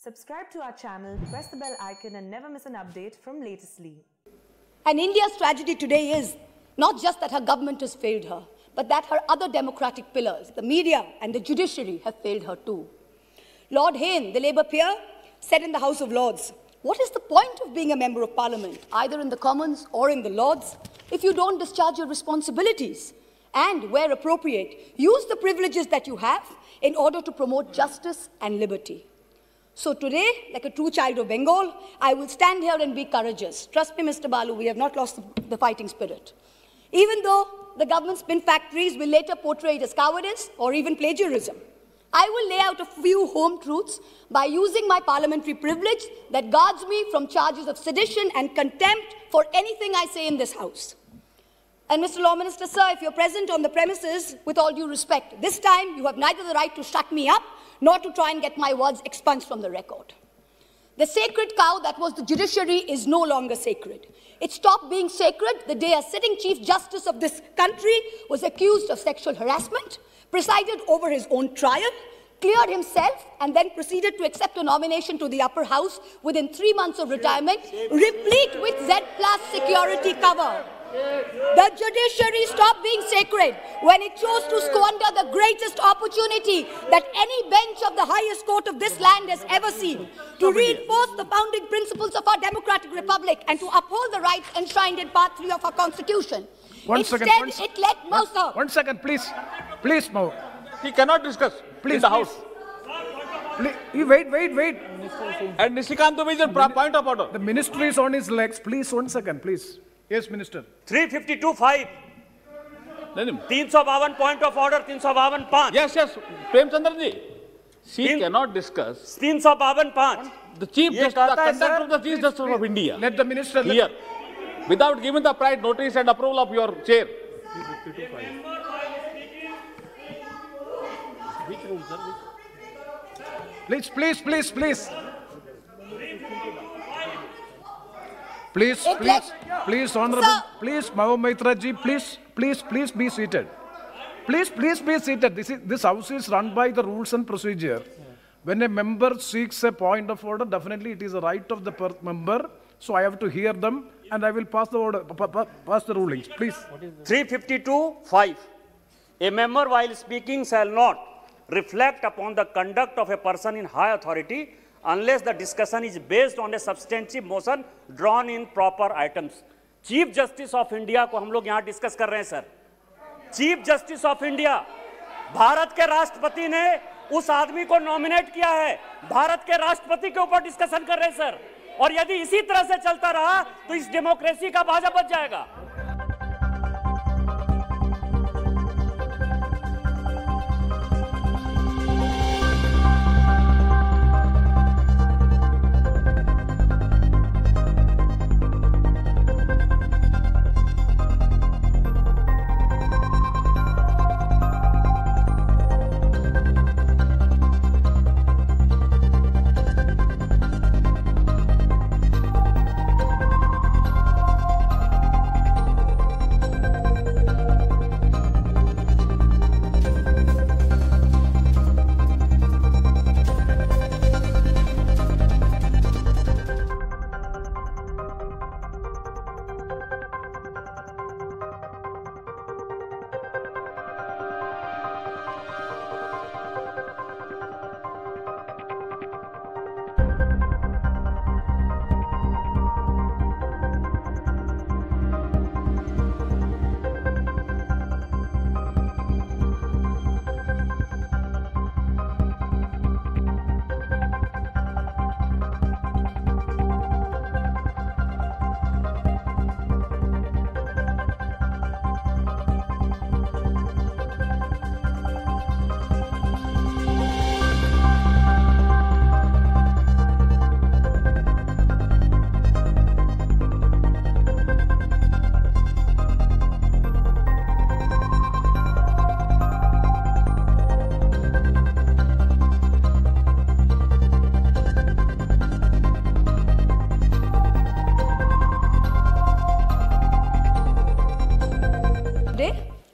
Subscribe to our channel, press the bell icon and never miss an update from Latestly. And India's tragedy today is not just that her government has failed her, but that her other democratic pillars, the media and the judiciary, have failed her too. Lord Hayne, the Labour peer, said in the House of Lords, "What is the point of being a member of Parliament, either in the Commons or in the Lords, if you don't discharge your responsibilities? And, where appropriate, use the privileges that you have in order to promote justice and liberty." So today, like a true child of Bengal, I will stand here and be courageous. Trust me, Mr. Balu, we have not lost the fighting spirit. Even though the government spin factories will later portray it as cowardice or even plagiarism, I will lay out a few home truths by using my parliamentary privilege that guards me from charges of sedition and contempt for anything I say in this House. And Mr. Law Minister, sir, if you're present on the premises, with all due respect, this time you have neither the right to shut me up nor to try and get my words expunged from the record. The sacred cow that was the judiciary is no longer sacred. It stopped being sacred the day a sitting Chief Justice of this country was accused of sexual harassment, presided over his own trial, cleared himself, and then proceeded to accept a nomination to the upper house within 3 months of retirement, replete with Z+ security cover. The judiciary stopped being sacred when it chose to squander the greatest opportunity that any bench of the highest court of this land has ever seen, to reinforce the founding principles of our democratic republic and to uphold the rights enshrined in Part 3 of our Constitution. One second, please. Please, Mo. He cannot discuss in the House. Wait. And Nishikant Dubey, point of order. The minister is on his legs. Please, 1 second, please. Yes, Minister. 352(5). 352 point of order, 352(5). Yes. Premchandra ji, she cannot discuss. 352(5). The Chief Justice, the conduct of the Chief Justice of India. Let the minister here, without giving the prior notice and approval of your chair. Please. Please, Honorable, Sir. please, Mahbub Mitra ji, please be seated. Please be seated. This House is run by the rules and procedure. When a member seeks a point of order, definitely it is a right of the member. So I have to hear them, and I will pass the order, pass the rulings. Please. 352(5). A member while speaking shall not reflect upon the conduct of a person in high authority unless the discussion is based on a substantive motion drawn in proper items. Chief justice of India को हम लोग यहां discuss कर रहे हैं sir. Chief justice of India, Bharat के राष्ट्रपति ने उस आदमी को नॉमिनेट किया है. भारत के राष्ट्रपति के ऊपर डिस्कशन कर रहे हैं सर. और यदि इसी तरह से चलता रहा तो इस डेमोक्रेसी का बाजा बच जाएगा.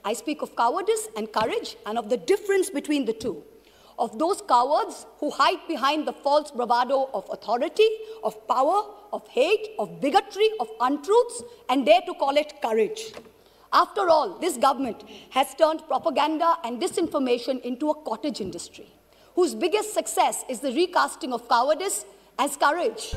I speak of cowardice and courage and of the difference between the two. of those cowards who hide behind the false bravado of authority, of power, of hate, of bigotry, of untruths, and dare to call it courage. After all, this government has turned propaganda and disinformation into a cottage industry, whose biggest success is the recasting of cowardice as courage.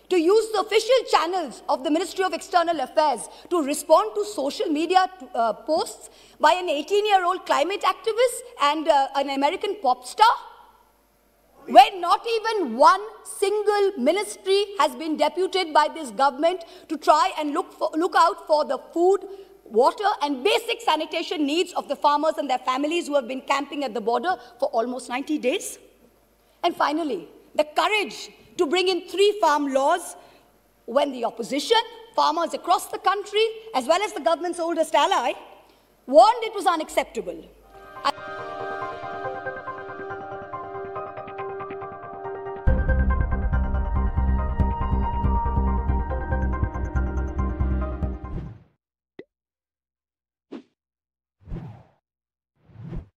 To use the official channels of the Ministry of External Affairs to respond to social media posts by an 18-year-old climate activist and an American pop star, when not even one single ministry has been deputed by this government to try and look out for the food, water, and basic sanitation needs of the farmers and their families who have been camping at the border for almost 90 days. And finally, the courage to bring in 3 farm laws when the opposition, farmers across the country, as well as the government's oldest ally, warned it was unacceptable.